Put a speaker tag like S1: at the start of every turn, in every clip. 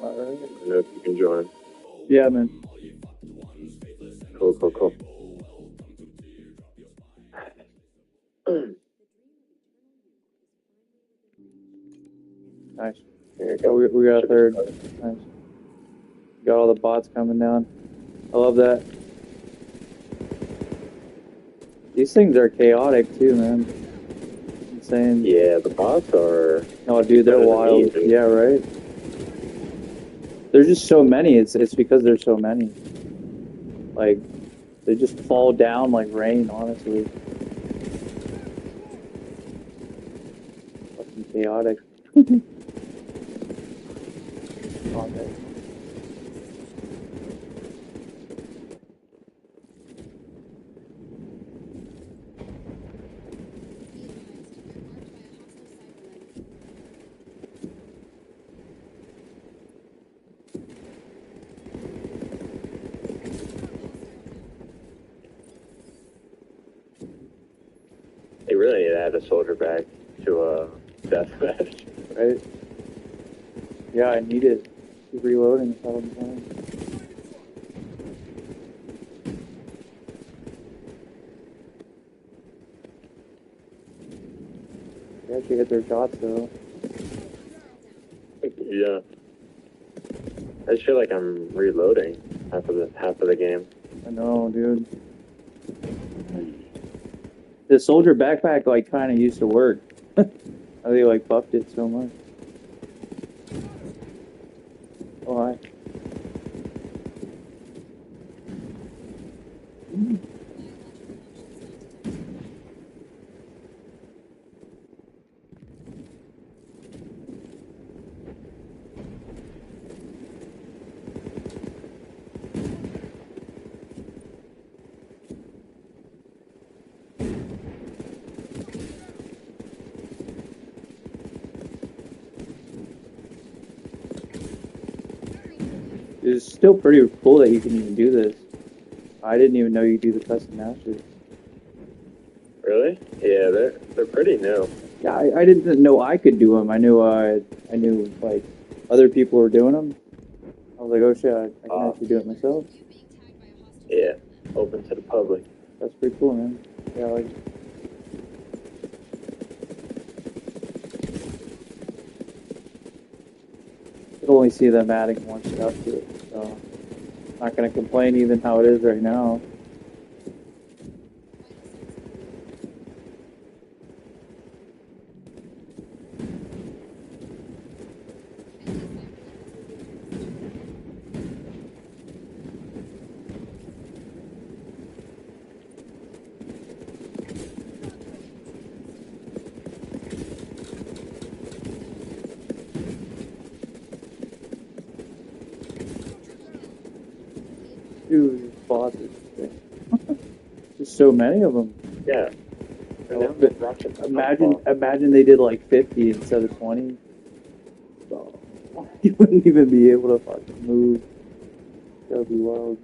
S1: Alright.
S2: I know if you can join.
S1: Yeah, man.
S2: Cool, cool, cool.
S1: Nice.
S2: There you
S1: Oh,
S2: go.
S1: we got a third. Nice. Got all the bots coming down. I love that. These things are chaotic too, man. Insane.
S2: Yeah, the bots are.
S1: Oh, dude, they're wild. Yeah, right. There's just so many. It's because there's so many. Like, they just fall down like rain, honestly. Fucking chaotic. Okay.
S2: They really need to add a soldier back to a deathmatch.
S1: Right? Yeah, I need it. Keep reloading all the time. They actually hit their shots though.
S2: Yeah. I just feel like I'm reloading half of the game.
S1: I know, dude. The soldier backpack like kind of used to work. They like buffed it so much. Oh, hi. It's still pretty cool that you can even do this. I didn't even know you could do the custom masters.
S2: Really? Yeah, they're pretty new.
S1: Yeah, I didn't know I could do them. I knew like other people were doing them. I was like, oh shit, I can actually do it myself.
S2: Yeah, open to the public.
S1: That's pretty cool, man. Yeah, like. I could only see them adding more stuff to it, so not gonna complain even how it is right now. Dude, these bots are just so many of them.
S2: Yeah.
S1: Imagine they did like 50 instead of 20. So, you wouldn't even be able to fucking move. That would be wild.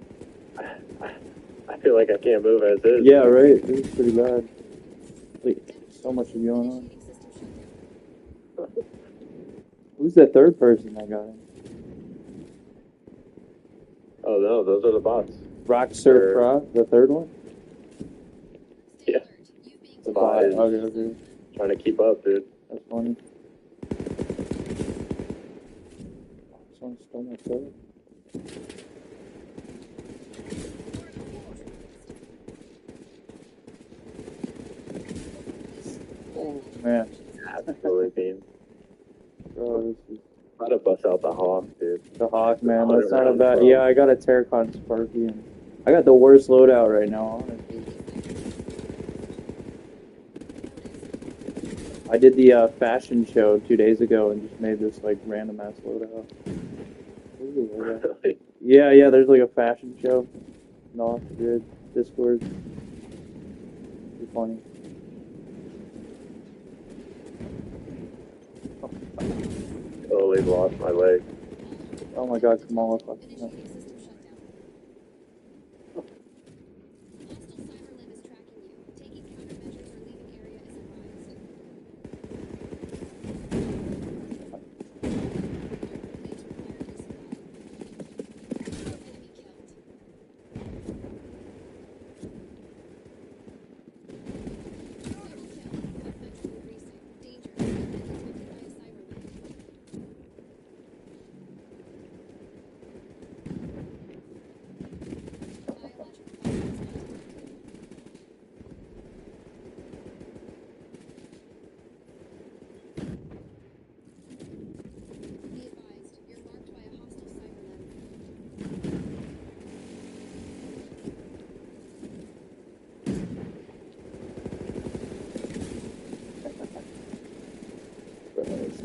S2: I feel like I can't move as is.
S1: Yeah, right. This is pretty bad. Like, so much is going on. Who's that third person that got him?
S2: Oh no, those are the bots.
S1: Rock Surf Pro, the third one?
S2: Yeah.
S1: The bot. Okay.
S2: Trying to keep up, dude.
S1: That's funny. Someone stole my code. Oh man.
S2: Absolutely beam.
S1: Bro, this is
S2: Try to bust out the hawk, dude.
S1: the hawk, man. That's not a bad. Yeah, I got a Terracon Sparky, and I got the worst loadout right now, honestly. I did the fashion show 2 days ago and just made this like random ass loadout.
S2: Really?
S1: Yeah, there's like a fashion show. No, off the grid Discord. Pretty funny.
S2: Totally lost my leg.
S1: Oh my god, Kamala fucking no.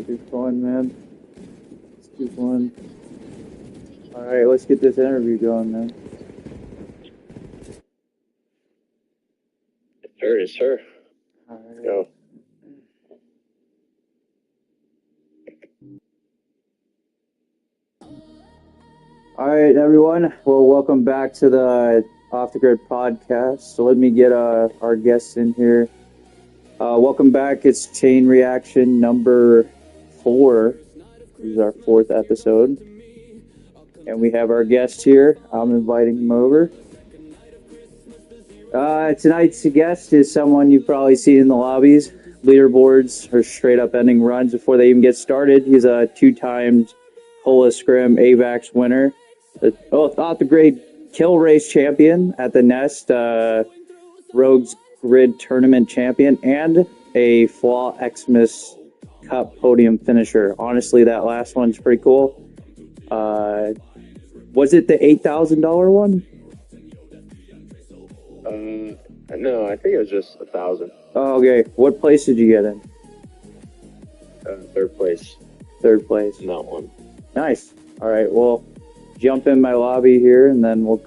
S1: keep going, man. Let's keep going. Alright, let's get this interview going, man.
S2: Sure, yes, sir.
S1: Alright.
S2: Go.
S1: Alright, everyone. Well, welcome back to the Off the Grid podcast. So let me get our guests in here. Welcome back. It's Chain Reaction number 4. This is our 4th episode. And we have our guest here. I'm inviting him over. Tonight's guest is someone you've probably seen in the lobbies, leaderboards, or straight up ending runs before they even get started. He's a 2-time COLA Scrim AVAX winner, off the grade Kill Race champion at the Nest, Rogues Grid tournament champion, and a FLAW Xmas Cup podium finisher. Honestly, that last one's pretty cool. Was it the $8,000 one?
S2: No, I think it was just 1,000.
S1: Oh, okay. What place did you get in?
S2: 3rd place.
S1: 3rd place.
S2: Not one.
S1: Nice. All right. Well, jump in my lobby here, and then we'll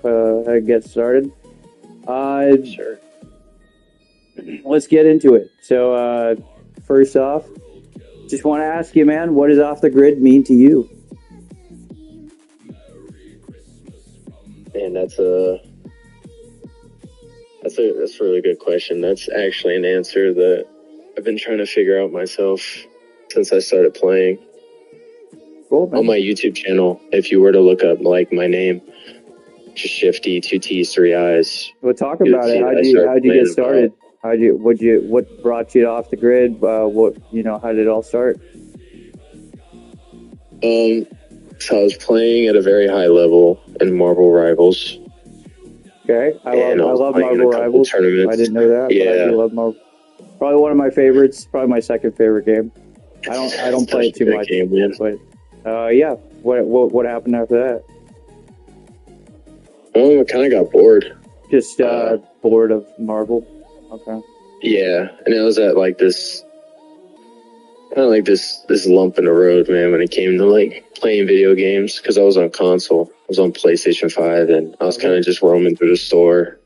S1: get started.
S2: Sure.
S1: Let's get into it. So, first off, just want to ask you, man, what does off the grid mean to you?
S2: Man, that's a really good question. That's actually an answer that I've been trying to figure out myself since I started playing.
S1: Cool, man.
S2: On my YouTube channel, if you were to look up like my name, just Shyftiii, 2 T's, 3 I's.
S1: Well, talk about it. How'd you get started? What brought you to off the grid? How did it all start?
S2: So I was playing at a very high level in Marble Rivals.
S1: Okay, I love Marble Rivals.
S2: Tournaments.
S1: I didn't know that.
S2: Yeah,
S1: but I do love Marble. Probably one of my favorites. Probably my 2nd favorite game. I don't play it too much.
S2: Game, man.
S1: But yeah. What happened after that?
S2: I kind of got bored.
S1: Just bored of Marble. Okay.
S2: Yeah, and it was at like this, kind of like this lump in the road, man, when it came to like playing video games, because I was on console. I was on PlayStation 5, and I was kind of just roaming through the store.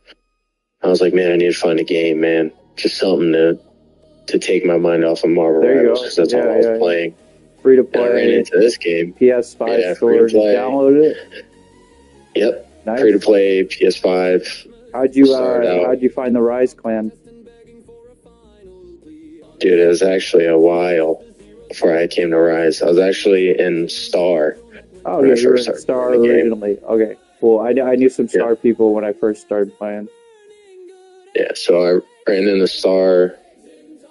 S2: I was like, man, I need to find a game, man. Just something to take my mind off of Marble Rivals, because that's all I was playing.
S1: Free to play.
S2: And I ran into this game.
S1: PS5 store. Just downloaded it.
S2: Yep.
S1: Nice.
S2: Free to play PS5.
S1: How'd you find the Rise clan?
S2: Dude, it was actually a while before I came to Rise. I was actually in Star.
S1: Oh, yeah, you were in Star originally. Okay, cool. I knew some Star people when I first started playing.
S2: Yeah, so I ran into Star,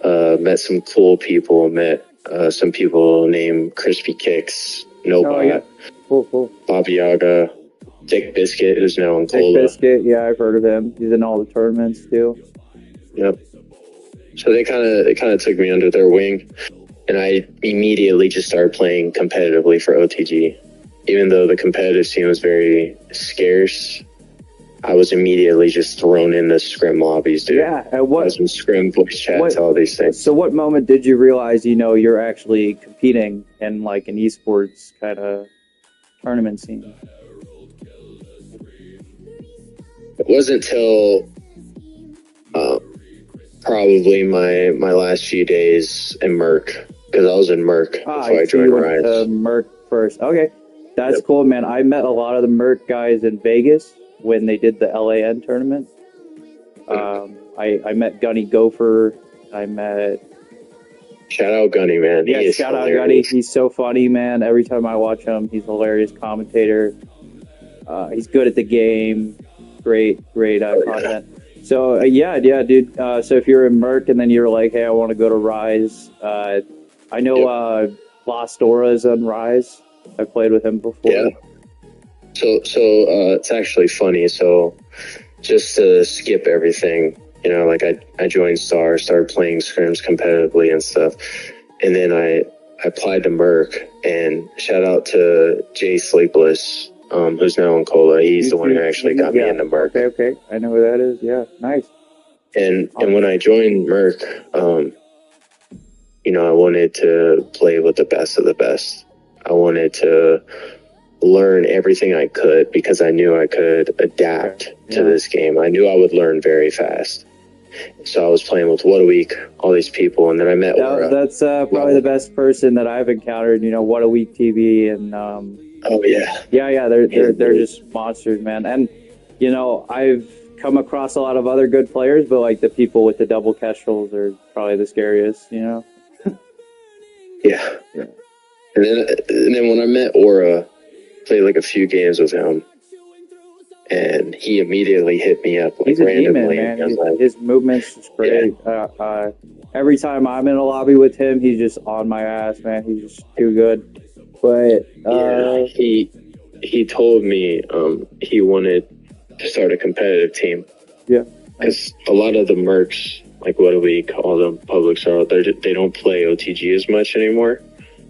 S2: met some cool people, met some people named Crispy Kicks, Nobot,
S1: Oh, yeah. Cool.
S2: Bobby Yaga, Dick Biscuit, who's now in
S1: Dick
S2: COLA.
S1: Biscuit, yeah, I've heard of him. He's in all the tournaments too.
S2: Yep. So they kind of took me under their wing, and I immediately just started playing competitively for OTG. Even though the competitive scene was very scarce, I was immediately just thrown into scrim lobbies, dude.
S1: Yeah,
S2: I was in scrim, voice chats, all these things.
S1: So what moment did you realize, you're actually competing in like an esports kind of tournament scene?
S2: It wasn't till probably my last few days in Merc, because I was in Merc before I joined Rise.
S1: Merc first. Okay, that's cool, man. I met a lot of the Merc guys in Vegas when they did the LAN tournament. I met Gunny Gopher. I met...
S2: Shout out Gunny, man.
S1: Yeah, shout out Gunny. He's so funny, man. Every time I watch him, he's a hilarious commentator. He's good at the game. Great content. So, yeah, dude. So if you're in Merc and then you're like, hey, I want to go to Rise. I know Lost Aura is on Rise. I played with him before.
S2: Yeah. So it's actually funny. So just to skip everything, like I joined Star, started playing scrims competitively and stuff. And then I applied to Merc, and shout out to Jay Sleepless, who's now in COLA. He's the one who actually got me into Merc.
S1: Okay. I know who that is. Yeah, nice.
S2: And when I joined Merc, I wanted to play with the best of the best. I wanted to learn everything I could because I knew I could adapt to this game. I knew I would learn very fast. So I was playing with What a Week, all these people, and then I met Aura.
S1: That's probably the best person that I've encountered. What a Week TV and
S2: oh yeah,
S1: they're just monsters, man. And I've come across a lot of other good players, but like the people with the double kestrels are probably the scariest.
S2: Yeah. And then when I met Aura, played like a few games with him, and he immediately hit me up like
S1: he's a
S2: randomly.
S1: Demon, man. His movement's just great. Yeah. Every time I'm in a lobby with him, he's just on my ass, man. He's just too good. But
S2: he told me he wanted to start a competitive team.
S1: Yeah,
S2: because a lot of the mercs, like What a Week, all the publics they don't play OTG as much anymore.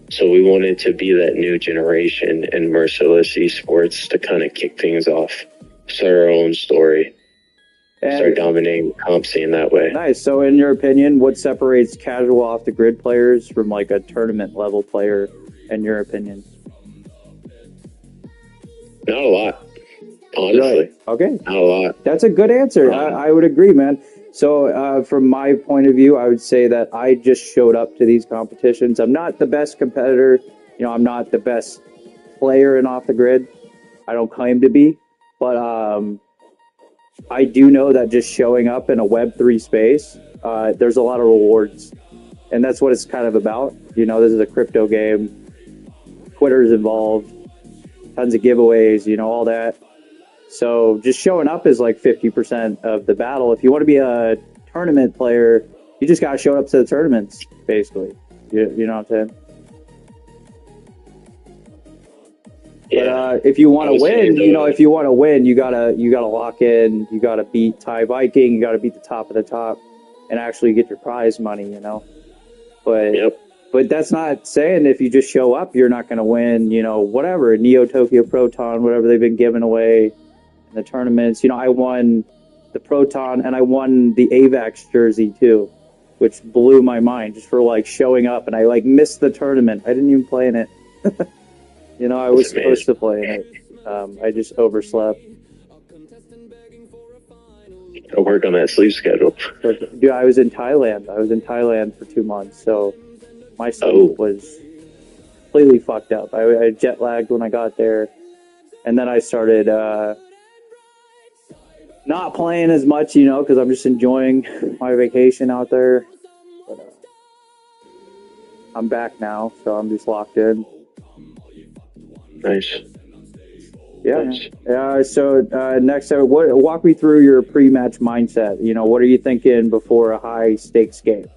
S2: So we wanted to be that new generation in merciless esports to kind of kick things off, start our own story, start dominating comp scene that way.
S1: Nice. So in your opinion, what separates casual off the grid players from like a tournament level player, in your opinion?
S2: Not a lot, honestly.
S1: Right. Okay.
S2: Not a lot.
S1: That's a good answer. I would agree, man. So from my point of view, I would say that I just showed up to these competitions. I'm not the best competitor. I'm not the best player in off the grid. I don't claim to be, but I do know that just showing up in a Web3 space, there's a lot of rewards, and that's what it's kind of about. This is a crypto game. Twitter's involved, tons of giveaways, all that. So just showing up is like 50% of the battle. If you want to be a tournament player, you just got to show up to the tournaments, basically. You know what I'm saying? Yeah. But if you want to win, you gotta lock in. You gotta beat Thai Viking. You gotta beat the top of the top, and actually get your prize money. But that's not saying if you just show up, you're not gonna win. Whatever Neo Tokyo Proton, whatever they've been giving away in the tournaments. I won the Proton and I won the AVAX jersey too, which blew my mind just for like showing up, and I like missed the tournament. I didn't even play in it. I was supposed to play in it. I just overslept.
S2: I'll work on that sleep schedule.
S1: Dude, I was in Thailand. I was in Thailand for 2 months, so my sleep was completely fucked up. I jet lagged when I got there, and then I started not playing as much, because I'm just enjoying my vacation out there. But I'm back now, so I'm just locked in.
S2: Nice.
S1: Yeah. Nice. So next, walk me through your pre-match mindset. What are you thinking before a high stakes game?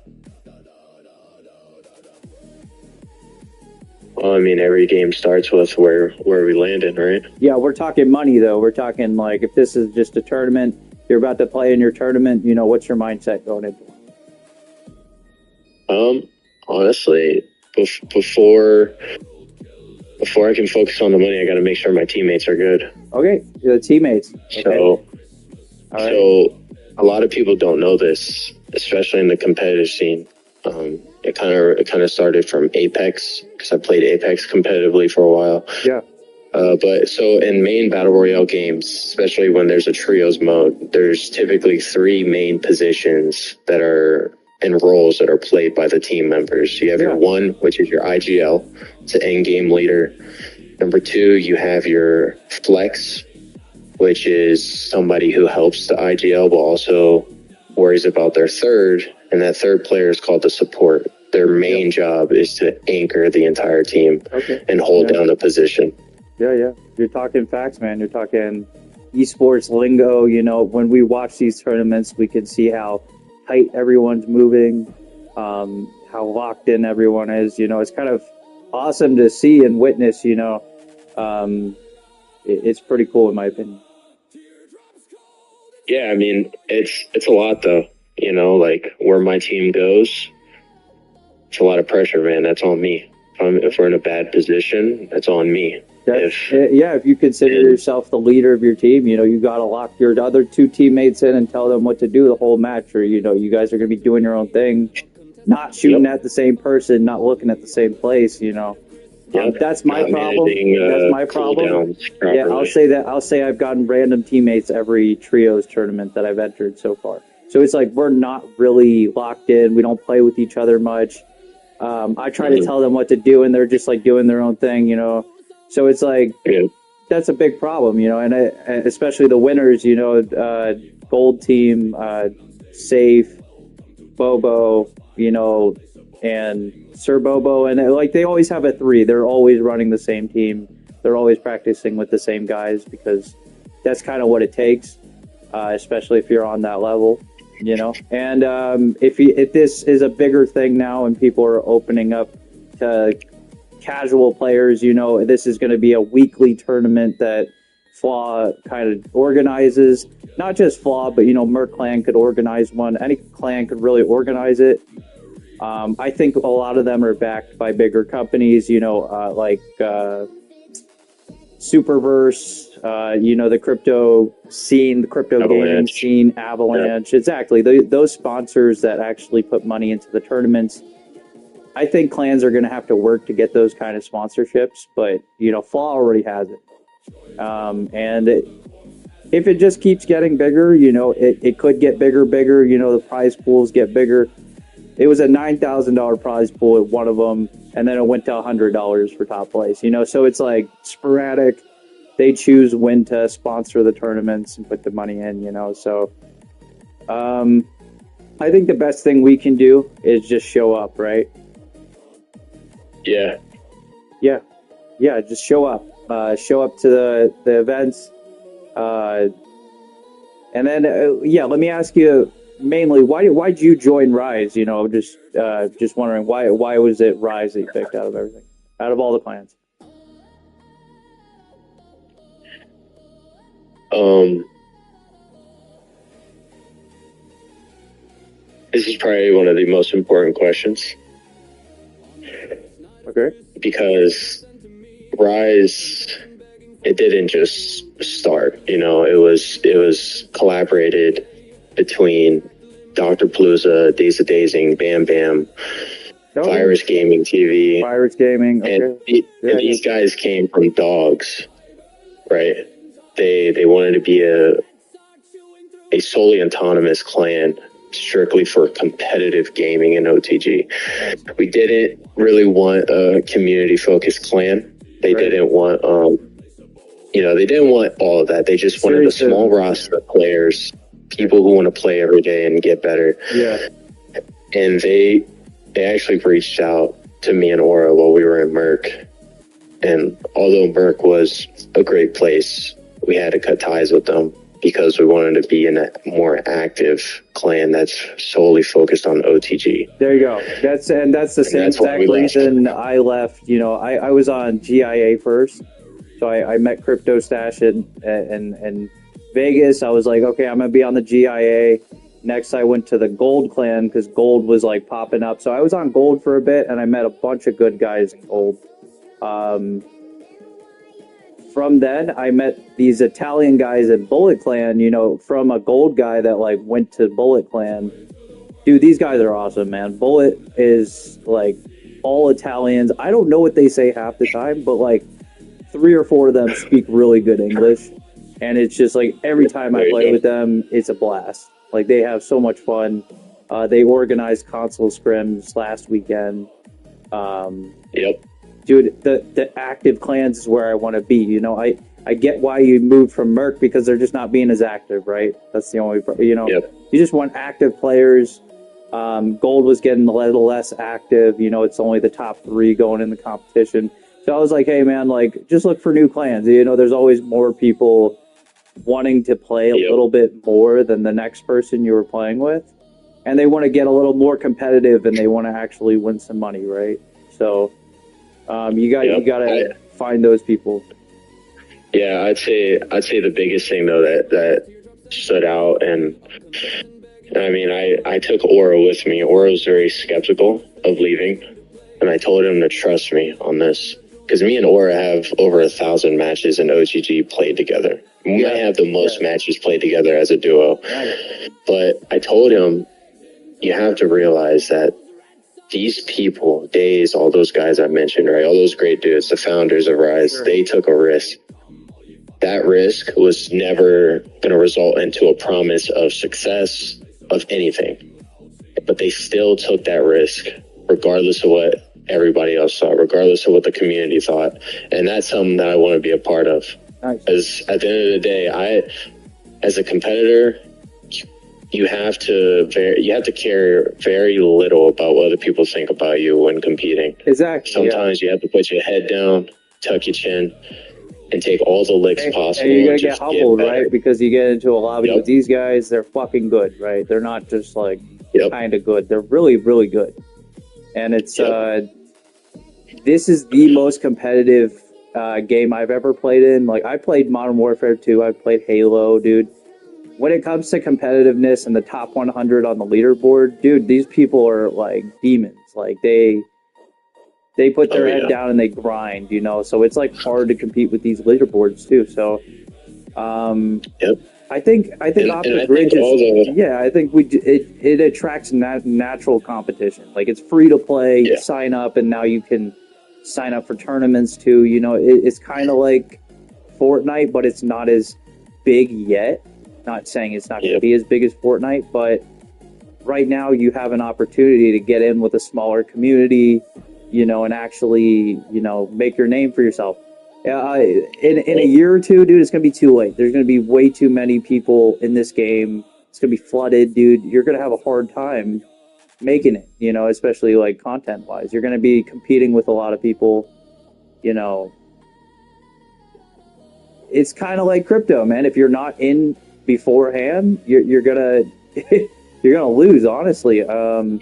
S2: Well, I mean, every game starts with where we landed, right?
S1: Yeah, we're talking money though. We're talking like if this is just a tournament, you're about to play in your tournament. What's your mindset going into it?
S2: Honestly, before I can focus on the money, I got to make sure my teammates are good.
S1: Okay, the teammates. Okay.
S2: So a lot of people don't know this, especially in the competitive scene. It kind of started from Apex because I played Apex competitively for a while.
S1: Yeah.
S2: But so in main battle royale games, especially when there's a trios mode, there's typically 3 main positions that are and roles that are played by the team members. You have your 1, which is your IGL, it's an end game leader. Number 2, you have your flex, which is somebody who helps the IGL but also worries about their third, and that third player is called the support. Their main job is to anchor the entire team and hold down a position.
S1: Yeah. You're talking facts, man. You're talking esports lingo. When we watch these tournaments, we can see how tight everyone's moving, how locked in everyone is. It's kind of awesome to see and witness. It's pretty cool in my opinion.
S2: Yeah, I mean, it's a lot though. Like where my team goes, it's a lot of pressure, man. That's on me. If we're in a bad position, that's on me. If
S1: you consider yourself the leader of your team, you got to lock your other 2 teammates in and tell them what to do the whole match, or you guys are going to be doing your own thing. not shooting at the same person, not looking at the same place, you know. That's my problem. That's my problem. Yeah, I'll say that. I'll say I've gotten random teammates every trios tournament that I've entered so far. So it's like we're not really locked in. We don't play with each other much. I try to tell them what to do, and they're just like doing their own thing, you know. So it's like that's a big problem, you know. And especially the winners, you know, Gold Team, Safe, Bobo, you know, and Sir Bobo, and like they always have a 3. They're always running the same team. They're always practicing with the same guys because that's kind of what it takes, especially if you're on that level, you know. And if this is a bigger thing now and people are opening up to casual players, you know, this is going to be a weekly tournament that FLAW kind of organizes. Not just FLAW, but, you know, Merc Clan could organize one. Any clan could really organize it. I think a lot of them are backed by bigger companies, you know, like Superverse, you know, the crypto scene, the crypto gaming scene, Avalanche. Yeah. Exactly. Those sponsors that actually put money into the tournaments. I think clans are going to have to work to get those kind of sponsorships, but, you know, FLAW already has it. If it just keeps getting bigger, you know, it could get bigger, you know, the prize pools get bigger. It was a $9,000 prize pool at one of them, and then it went to $100 for top place, you know, so it's like sporadic. They choose when to sponsor the tournaments and put the money in, you know, so I think the best thing we can do is just show up, right?
S2: Yeah,
S1: just show up. Show up to the events. And then, let me ask you mainly, why'd you join Rise? You know, just wondering, why was it Rise that you picked out of everything? Out of all the clans?
S2: This is probably one of the most important questions.
S1: Okay.
S2: Because Rise, it didn't just start, you know, it was collaborated between Dr. Palooza, Days of Dazing, Bam Bam, Virus Gaming TV.
S1: Virus Gaming, okay.
S2: And these guys came from dogs, right? They wanted to be a solely autonomous clan, strictly for competitive gaming in OTG. We didn't really want a community-focused clan. They didn't want, you know, they didn't want all of that. They just wanted a small roster of players, people who want to play every day and get better.
S1: Yeah.
S2: And they actually reached out to me and Aura while we were in Merc. And although Merc was a great place, we had to cut ties with them because we wanted to be in a more active clan that's solely focused on OTG.
S1: There you go. That's the same exact reason I left. You know, I was on GIA first, so I met Crypto Stash in Vegas. I was like, okay, I'm gonna be on the GIA. Next, I went to the Gold clan because Gold was like popping up. So I was on Gold for a bit, and I met a bunch of good guys in Gold. From then, I met these Italian guys in Bullet Clan, you know, from a Gold guy that, like, went to Bullet Clan. Dude, these guys are awesome, man. Bullet is, like, all Italians. I don't know what they say half the time, but, like, 3 or 4 of them speak really good English. And it's just, like, every time I play with them, it's a blast. Like, they have so much fun. They organized console scrims last weekend.
S2: Yep.
S1: Dude, the active clans is where I want to be. You know, I get why you moved from Merc because they're just not being as active, right? That's the only, you know, you just want active players. Gold was getting a little less active. You know, it's only the top 3 going in the competition. So I was like, hey, man, like, just look for new clans. You know, there's always more people wanting to play a little bit more than the next person you were playing with. And they want to get a little more competitive and they want to actually win some money, right? So... you gotta find those people.
S2: Yeah, I'd say the biggest thing though that stood out, and I mean, I took Aura with me. Aura was very skeptical of leaving, and I told him to trust me on this because me and Aura have over 1,000 matches in OTG played together. We might have the most matches played together as a duo, but I told him you have to realize that these people, Days, all those guys I mentioned, right? All those great dudes, the founders of Rise,
S1: Sure.
S2: They took a risk. That risk was never going to result into a promise of success of anything. But they still took that risk, regardless of what everybody else thought, regardless of what the community thought. And that's something that I want to be a part of.
S1: Nice.
S2: Because at the end of the day, as a competitor, you have to care very little about what other people think about you when competing.
S1: Exactly.
S2: Sometimes you have to put your head down, tuck your chin, and take all the licks possible.
S1: And you're gonna get humbled, right? Because you get into a lobby with these guys, they're fucking good, right? They're not just like kind of good. They're really, really good. And it's this is the most competitive game I've ever played in. Like, I played Modern Warfare 2, I played Halo, dude. When it comes to competitiveness and the top 100 on the leaderboard, dude, these people are like demons. Like, they put their head down and they grind, you know. So it's like hard to compete with these leaderboards too. So, I think off the grid is, I think it attracts natural competition. Like, it's free to play. You sign up, and now you can sign up for tournaments too. You know, it's kind of like Fortnite, but it's not as big yet. Not saying it's not going to be as big as Fortnite, but right now you have an opportunity to get in with a smaller community, you know, and actually, you know, make your name for yourself. In a year or two, dude, it's going to be too late. There's going to be way too many people in this game. It's going to be flooded, dude. You're going to have a hard time making it, you know, especially like content-wise. You're going to be competing with a lot of people, you know. It's kind of like crypto, man. If you're not in beforehand, you're gonna you're gonna lose, honestly. You know,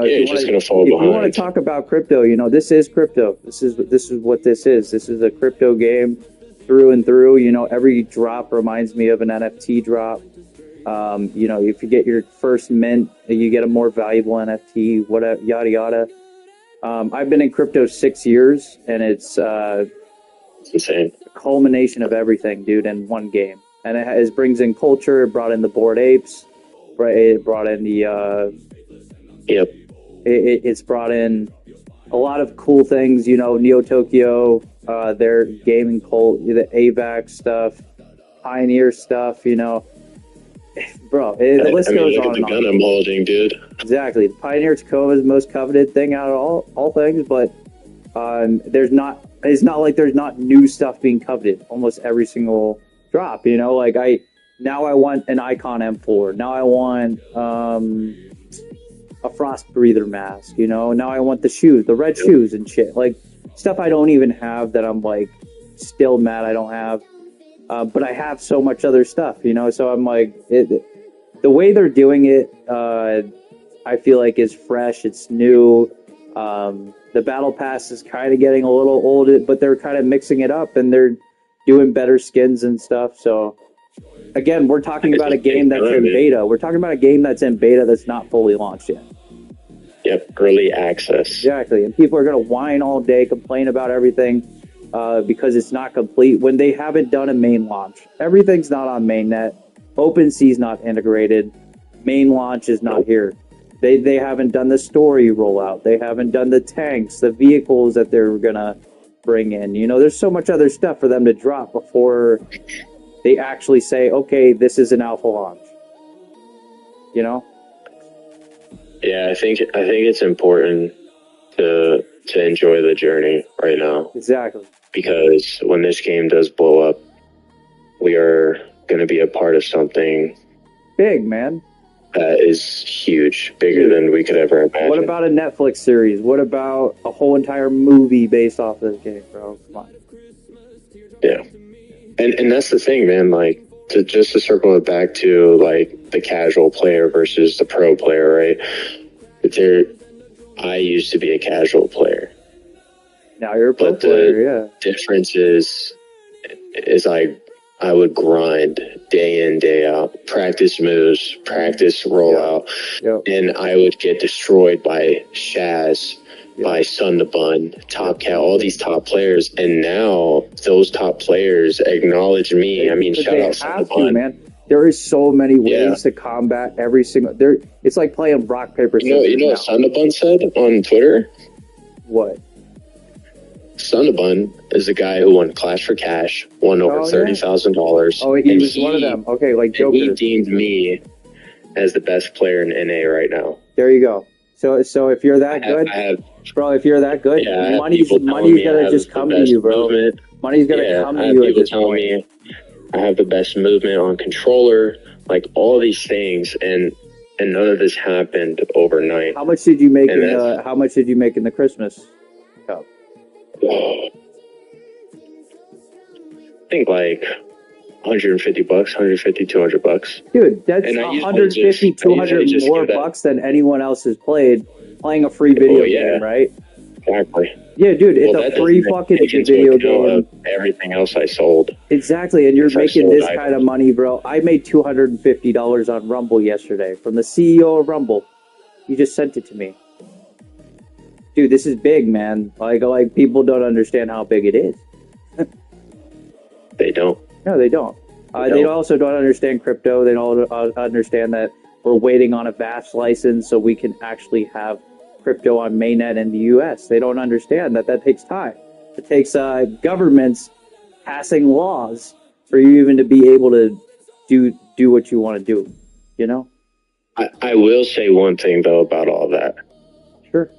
S1: if you want to talk about crypto, you know, this is crypto. This is what this is. This is a crypto game through and through. You know, every drop reminds me of an NFT drop. You know, if you get your first mint, you get a more valuable NFT, whatever, yada yada. I've been in crypto 6 years, and it's
S2: insane.
S1: A culmination of everything, dude, in one game. And it brings in culture. It brought in the Bored Apes. It brought in the it's brought in a lot of cool things. You know, Neo Tokyo, their gaming cult, the AVAX stuff, Pioneer stuff. You know, bro, the list goes on and on.
S2: Gun I'm holding, dude.
S1: Exactly, Pioneer Tacoma's most coveted thing out of all things, but it's not like there's not new stuff being coveted. Almost every single drop, you know, like I want an Icon M4. Now I want a Frost Breather mask, you know. Now I want the shoes, the red shoes and shit. Like, stuff I don't even have that I'm like still mad I don't have. But I have so much other stuff, you know. So I'm like, the way they're doing it, I feel like is fresh. It's new. The battle pass is kind of getting a little old, but they're kind of mixing it up, and they're doing better skins and stuff. So again, we're talking about a game that's in beta. We're talking about a game that's in beta that's not fully launched yet.
S2: Yep, early access.
S1: Exactly. And people are going to whine all day, complain about everything because it's not complete when they haven't done a main launch. Everything's not on mainnet. OpenSea's not integrated. Main launch is not here. They haven't done the story rollout. They haven't done the tanks, the vehicles that they're going to bring in. You know, there's so much other stuff for them to drop before they actually say, okay, this is an alpha launch. You know?
S2: Yeah, I think it's important to enjoy the journey right now.
S1: Exactly.
S2: Because when this game does blow up, we are going to be a part of something
S1: big, man.
S2: That is huge, bigger than we could ever imagine.
S1: What about a Netflix series? What about a whole entire movie based off this game, bro? Come on.
S2: Yeah. And that's the thing, man. Like, to circle it back to, like, the casual player versus the pro player, right? I used to be a casual player.
S1: Now you're a pro player, yeah.
S2: Difference is I would grind day in, day out, practice moves, practice rollout, and I would get destroyed by Shaz, by Sun the Bun, Top Cat, all these top players. And now those top players acknowledge me. I mean, shout out Sun the Bun.
S1: Man. There is so many ways to combat every single. There, it's like playing rock paper scissors.
S2: You know what Sundabun said on Twitter?
S1: What?
S2: Sundabun is the guy who won Clash for Cash, won over $30,000.
S1: Oh, he was one of them. Okay, like Joker.
S2: He deemed me as the best player in NA right now.
S1: There you go. So if you're that good, bro, if you're that good, money's gonna just come to you, bro.
S2: Movement.
S1: Money's gonna come to you at this point.
S2: Me I have the best movement on controller, like all these things, and none of this happened overnight.
S1: How much did you make how much did you make in the Christmas Cup?
S2: I think like 150 bucks, 150, 200 bucks.
S1: Dude, that's 150, 200 more bucks than anyone else has playing a free video game, right?
S2: Exactly.
S1: Yeah, dude, it's a free fucking video game.
S2: Everything else I sold.
S1: Exactly, and you're making this kind of money, bro. I made $250 on Rumble yesterday from the CEO of Rumble. He just sent it to me. Dude, this is big, man. Like people don't understand how big it is.
S2: They don't.
S1: No, they don't. They also don't understand crypto. They don't understand that we're waiting on a VASP license so we can actually have crypto on mainnet in the U.S. They don't understand that takes time. It takes governments passing laws for you even to be able to do what you want to do. You know.
S2: I will say one thing though about all that.
S1: Sure.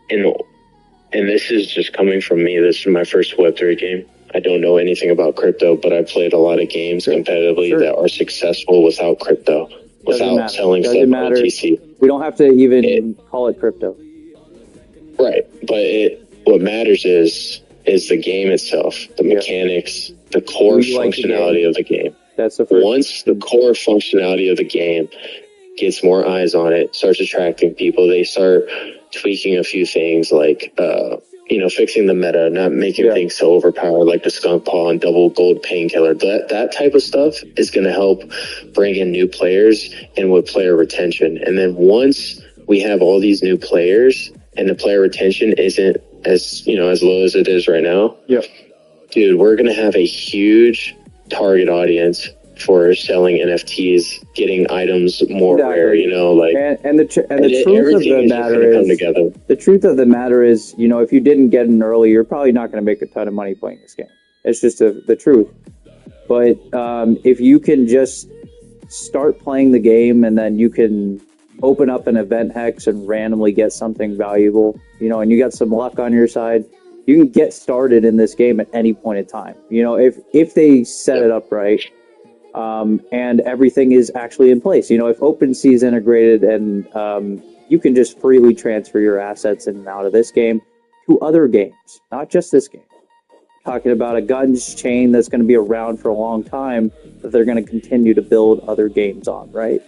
S2: And this is just coming from me. This is my first Web3 game. I don't know anything about crypto, but I played a lot of games competitively that are successful without crypto, without selling stuff on OTC.
S1: We don't have to even call it crypto.
S2: Right, but what matters is the game itself, the mechanics, the core functionality of the game.
S1: That's the first.
S2: Once the core functionality of the game gets more eyes on it, starts attracting people, they start tweaking a few things like fixing the meta, not making things so overpowered like the skunk paw and double gold painkiller. That type of stuff is going to help bring in new players and with player retention. And then once we have all these new players and the player retention isn't as low as it is right now, dude, we're going to have a huge target audience for selling NFTs, getting items more rare,
S1: and the truth of the matter is, if you didn't get in early, you're probably not going to make a ton of money playing this game. It's just the truth. But if you can just start playing the game and then you can open up an event hex and randomly get something valuable, and you got some luck on your side, you can get started in this game at any point in time. If they set it up right. And everything is actually in place. If OpenSea is integrated and you can just freely transfer your assets in and out of this game to other games, not just this game. Talking about a guns chain that's going to be around for a long time that they're going to continue to build other games on, right?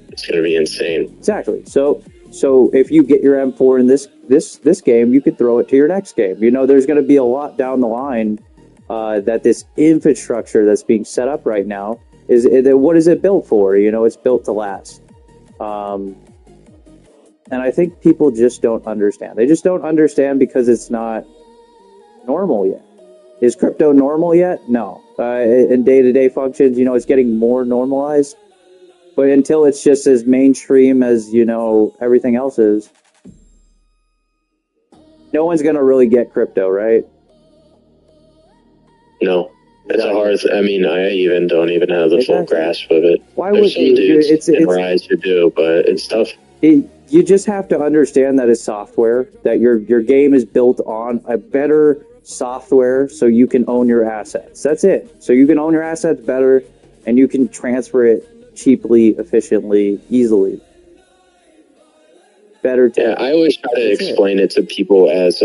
S2: It's going to be insane.
S1: Exactly. So if you get your M4 in this game, you could throw it to your next game. There's going to be a lot down the line. That this infrastructure that's being set up right now what is it built for? It's built to last. And I think people just don't understand. They just don't understand because it's not normal yet. Is crypto normal yet? No. In day-to-day functions, it's getting more normalized. But until it's just as mainstream as, everything else is, no one's going to really get crypto, right?
S2: No, it's a hard. I even don't even have the full grasp of it.
S1: Why would you?
S2: It's Rise to do, but it's tough.
S1: You just have to understand that it's software. That your game is built on a better software, so you can own your assets. That's it. So you can own your assets better, and you can transfer it cheaply, efficiently, easily. Better.
S2: I always try to explain it to people as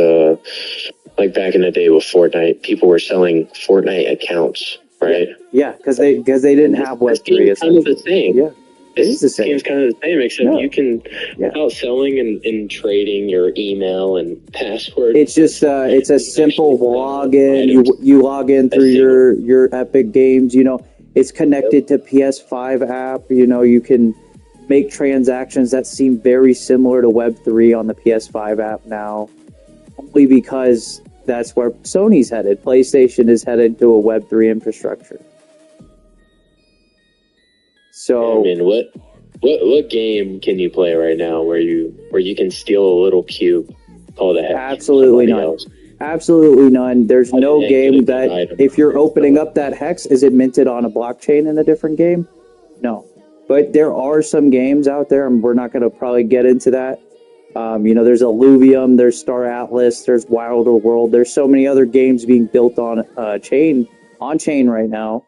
S2: like back in the day with Fortnite, people were selling Fortnite accounts, right?
S1: Yeah, because they didn't have Web3.
S2: It's kind of the same.
S1: Yeah, it is the same.
S2: It's kind of the same, except you can, without selling and trading your email and password.
S1: It's just it's a simple login. You log in through your Epic Games. It's connected to PS5 app. You can make transactions that seem very similar to Web3 on the PS5 app now. Only because that's where Sony's headed. PlayStation is headed to a Web3 infrastructure. So
S2: I mean, what game can you play right now where you can steal a little cube called a hex?
S1: absolutely none.
S2: Else?
S1: Absolutely none. There's no game that
S2: item.
S1: if you're opening up that hex, is it minted on a blockchain in a different game? No. But there are some games out there, and we're not going to probably get into that. You know, there's Alluvium, there's Star Atlas, there's Wilder World. There's so many other games being built on chain right now.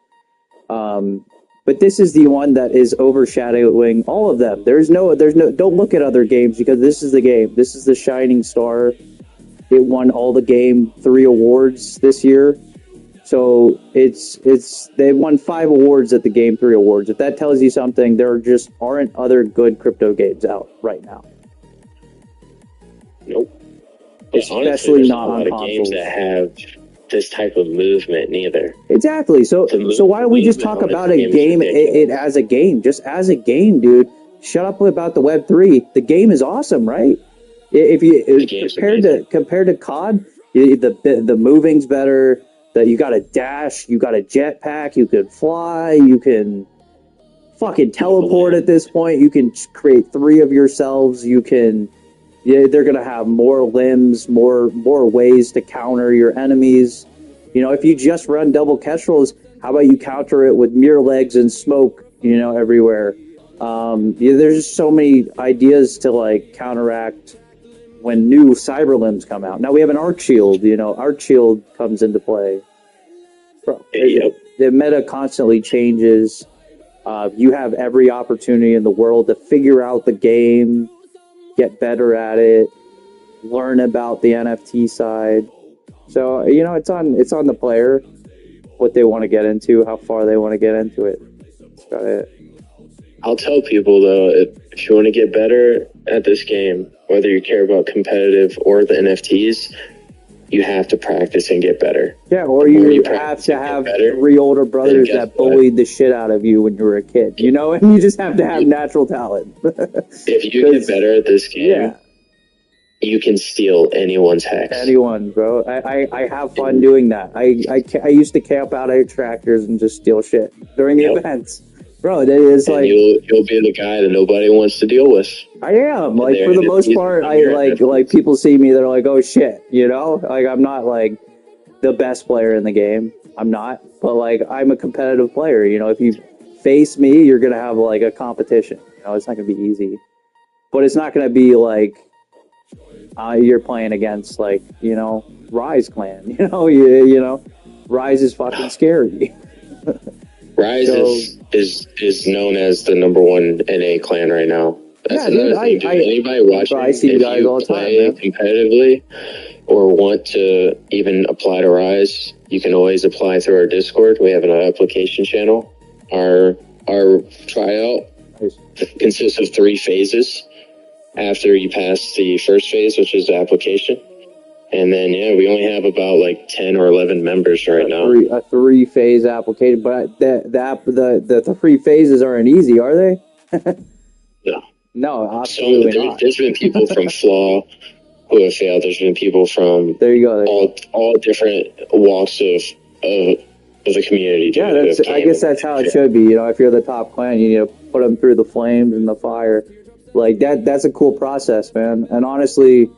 S1: But this is the one that is overshadowing all of them. There's no. Don't look at other games because this is the game. This is the shining star. It won all the Game 3 awards this year. So they won 5 awards at the Game 3 awards. If that tells you something, there just aren't other good crypto games out right now.
S2: Nope.
S1: Especially not on consoles.
S2: Games that have this type of movement neither.
S1: Exactly. So why don't we just talk about a game it as a game, just as a game, dude? Shut up about the Web3. The game is awesome, right? If you compared to COD, the moving's better. That you got a dash, you got a jetpack, you can fly, you can fucking teleport at this point. You can create 3 of yourselves. You can. Yeah, they're gonna have more limbs, more ways to counter your enemies. You know, if you just run double kestrels, how about you counter it with mirror legs and smoke? You know, everywhere. There's just so many ideas to like counteract when new cyber limbs come out. Now we have an arc shield. You know, arc shield comes into play. Bro, the meta constantly changes. You have every opportunity in the world to figure out the game, get better at it, learn about the NFT side. So, you know, it's on the player what they want to get into, how far they want to get into it. That's about it.
S2: I'll tell people though, if you want to get better at this game, whether you care about competitive or the NFTs, you have to practice and get better.
S1: Yeah, or you have to have 3 older brothers that bullied the shit out of you when you were a kid, you know, and you just have to have natural talent.
S2: If you get better at this game, you can steal anyone's hex.
S1: Anyone, bro. I have fun doing that. I used to camp out at tractors and just steal shit during the events. Bro, it is like
S2: you'll be the guy that nobody wants to deal with.
S1: I am. Like for the most part, I like people see me, they're like, oh shit, you know? Like I'm not like the best player in the game. I'm not. But like I'm a competitive player, you know, if you face me, you're gonna have like a competition. You know, it's not gonna be easy. But it's not gonna be like you're playing against like, you know, Rise clan. You know, Rise is fucking scary.
S2: Rise is known as the #1 NA clan right now. That's another thing, dude. Anybody watching,
S1: I see you guys all the time, man.
S2: Competitively or want to even apply to Rise, you can always apply through our Discord. We have an application channel. Our tryout consists of 3 phases. After you pass the first phase, which is the application. And then, we only have about like 10 or 11 members right now.
S1: A 3-phase application, but the 3 phases aren't easy, are they?
S2: No.
S1: No, absolutely not.
S2: There's been people from FLAW who have failed. There's been people from all different walks of the community.
S1: Yeah, I guess that's how it should be. You know, if you're the top clan, you need to put them through the flames and the fire. Like that's a cool process, man. And honestly,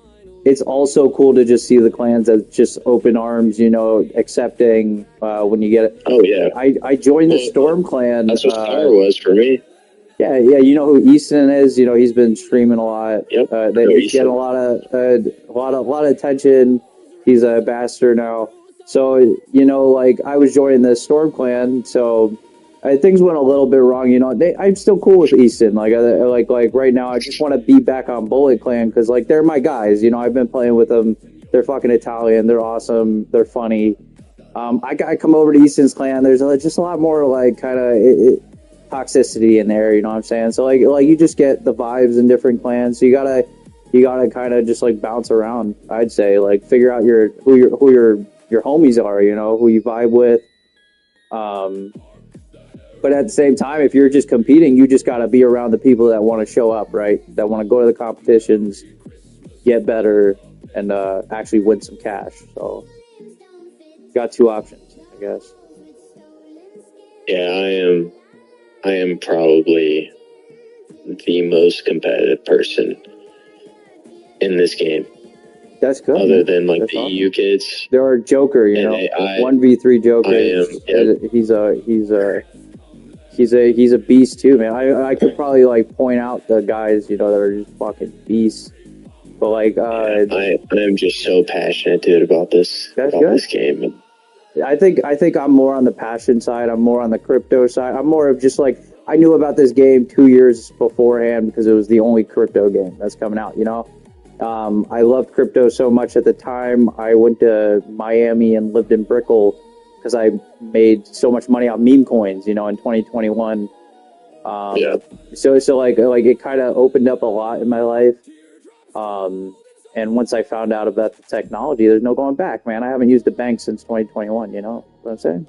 S1: it's also cool to just see the clans as just open arms, you know, accepting when you get it.
S2: Oh, yeah.
S1: I joined the Storm clan.
S2: That's what Star was for me.
S1: Yeah, you know who Easton is. You know, he's been streaming a lot.
S2: Yep.
S1: He's getting a lot of attention. He's a ambassador now. So, you know, like I was joining the Storm clan, so things went a little bit wrong. You know, I'm still cool with Easton. Like right now, I just want to be back on Bullet Clan because like they're my guys. You know, I've been playing with them. They're fucking Italian. They're awesome. They're funny. I come over to Easton's clan. There's just a lot more like kind of toxicity in there. You know what I'm saying? So like you just get the vibes in different clans. So you gotta kind of just like bounce around. I'd say like figure out who your homies are. You know, who you vibe with. But at the same time, if you're just competing, you just got to be around the people that want to show up, right? That want to go to the competitions, get better, and actually win some cash. So, got 2 options, I guess.
S2: Yeah, I am probably the most competitive person in this game.
S1: That's good.
S2: Other
S1: man.
S2: than like
S1: That's
S2: the
S1: awesome.
S2: EU kids.
S1: There are Joker, you know, 1v3 Joker. He's a beast too, man. I could probably like point out the guys, you know, that are just fucking beasts. But like,
S2: I am just so passionate, dude, about this game.
S1: I think I'm more on the passion side. I'm more on the crypto side. I'm more of just like, I knew about this game 2 years beforehand because it was the only crypto game that's coming out, you know. I loved crypto so much at the time. I went to Miami and lived in Brickell because I made so much money on meme coins, you know, in 2021. So like it kind of opened up a lot in my life. And once I found out about the technology, there's no going back, man. I haven't used a bank since 2021. You know what I'm saying?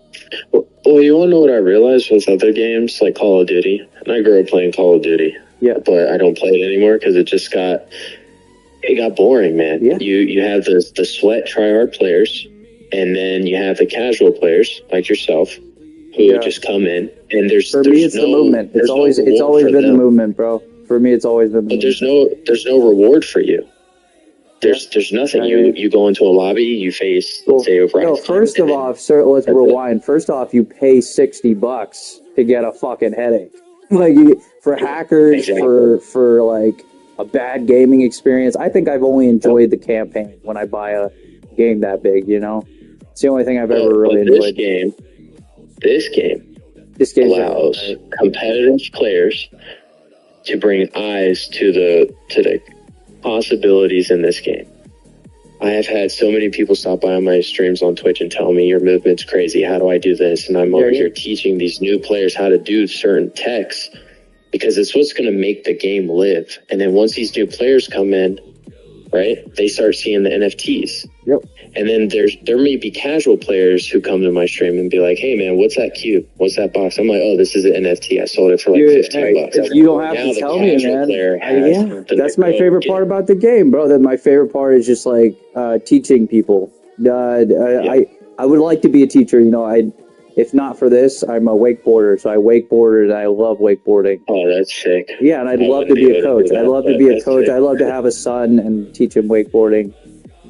S2: Well, you want to know what I realized with other games like Call of Duty? And I grew up playing Call of Duty.
S1: Yeah.
S2: But I don't play it anymore because it got boring, man.
S1: Yeah.
S2: You have the sweat tryhard players, and then you have the casual players like yourself who just come in, and there's
S1: me it's the movement. It's always been the movement, bro. For me, it's always been the movement.
S2: But there's no reward for you. There's nothing. You go into a lobby, you face let's say over.
S1: No, first of all, sir, let's rewind. First off, you pay $60 to get a fucking headache. Like for hackers, for like a bad gaming experience. I think I've only enjoyed the campaign when I buy a game that big. You know, it's the only thing I've ever really enjoyed.
S2: This game allows competitive players to bring eyes to the possibilities in this game. I have had so many people stop by on my streams on Twitch and tell me your movement's crazy. How do I do this? And I'm over here teaching these new players how to do certain techs because it's what's going to make the game live. And then once these new players come in, right, they start seeing the NFTs.
S1: Yep.
S2: And then there may be casual players who come to my stream and be like, hey, man, what's that cube? What's that box? I'm like, oh, this is an NFT. I sold it for like $15.
S1: You don't have to tell me, man. That's my favorite part about the game, bro. That my favorite part is just like teaching people. I would like to be a teacher. You know, if not for this, I'm a wakeboarder. So I wakeboarded and I love wakeboarding.
S2: Oh, that's sick.
S1: Yeah, and I'd love to be a coach. I'd love to be a coach. I'd love to have a son and teach him wakeboarding.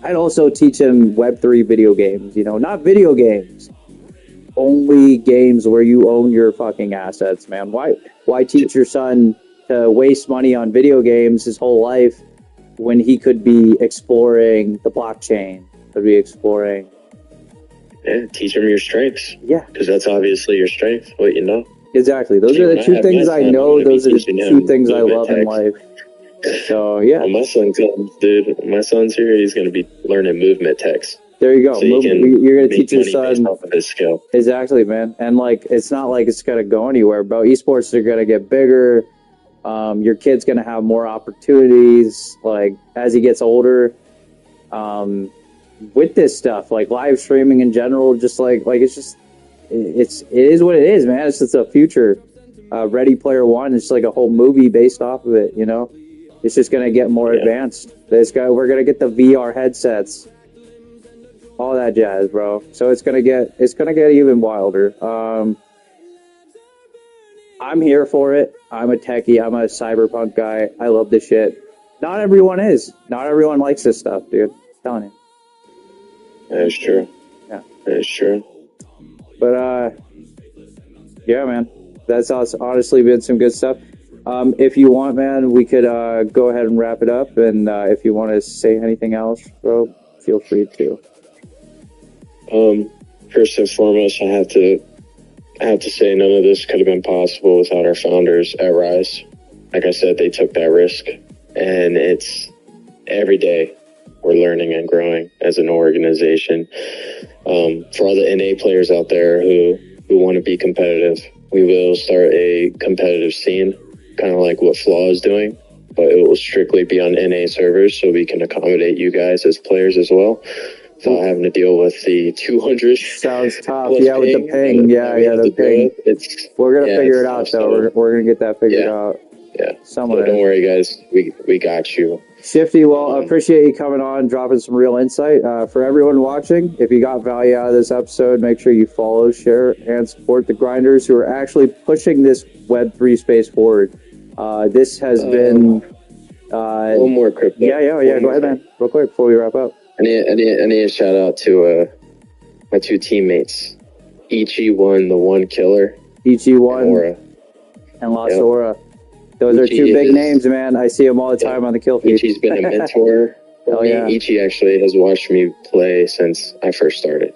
S1: I'd also teach him Web3 video games, you know, not video games, only games where you own your fucking assets, man. Why teach your son to waste money on video games his whole life when he could be exploring the blockchain, could be exploring.
S2: Yeah, teach him your strengths.
S1: Yeah.
S2: Because that's obviously your strength, what you know.
S1: Exactly. Those are the two things I know. Those are the two things I love in life. So yeah,
S2: when my son comes, dude, my son's here. He's going to be learning movement techs.
S1: There you go. So you're going to teach your son
S2: off of his skill.
S1: Exactly, man. And like, it's not like it's going to go anywhere, bro. Esports are going to get bigger. Your kid's going to have more opportunities. Like as he gets older, with this stuff, like live streaming in general, just like it is what it is, man. It's just a future. Ready Player One. It's like a whole movie based off of it, you know. It's just gonna get more advanced. We're gonna get the VR headsets, all that jazz, bro. So it's gonna get even wilder. I'm here for it. I'm a techie. I'm a cyberpunk guy. I love this shit. Not everyone is. Not everyone likes this stuff, dude. I'm telling you.
S2: That is true.
S1: Yeah,
S2: that is true.
S1: But yeah, man, that's honestly been some good stuff. If you want, man, we could go ahead and wrap it up. And if you want to say anything else, bro, feel free to.
S2: First and foremost, I have to say none of this could have been possible without our founders at Rise. Like I said, they took that risk, and it's every day we're learning and growing as an organization. For all the NA players out there who want to be competitive, we will start a competitive scene, kind of like what FLAW is doing, but it will strictly be on NA servers so we can accommodate you guys as players as well. Without having to deal with the 200.
S1: Sounds tough. Yeah, with the ping. Yeah, the ping. We're going to figure it out, though. We're going to get that figured out.
S2: Yeah.
S1: Someone
S2: So don't
S1: is.
S2: worry, guys. We got you.
S1: Shyftiii, well, I appreciate you coming on, dropping some real insight. For everyone watching, if you got value out of this episode, make sure you follow, share, and support the grinders who are actually pushing this Web3 space forward. This has been...
S2: one more crypto.
S1: Yeah, go ahead, man. Real quick before we wrap up.
S2: I need a shout out to my two teammates. Ichi1, the one killer.
S1: Ichi1
S2: and Aura.
S1: and Lost Aura. Those are two big names, man. I see them all the time on the kill feed.
S2: Ichi's been a mentor. Ichi actually has watched me play since I first started.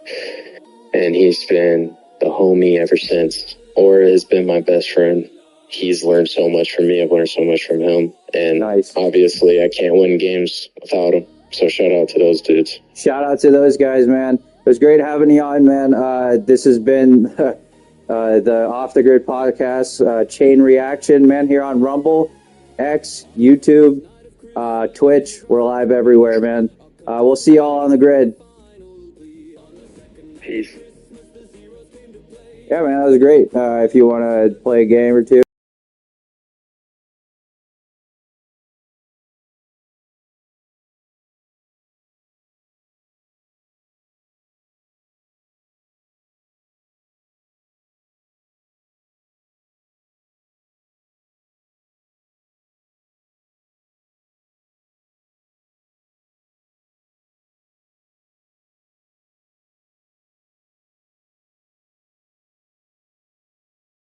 S2: And he's been the homie ever since. Aura has been my best friend. He's learned so much from me. I've learned so much from him. And obviously, I can't win games without him. So shout out to those dudes. Shout out to those guys, man. It was great having you on, man. This has been... the Off the Grid podcast, chain reaction, man, here on Rumble, X, YouTube, Twitch. We're live everywhere, man. We'll see y'all on the grid. Peace. Yeah, man, that was great. If you want to play a game or two.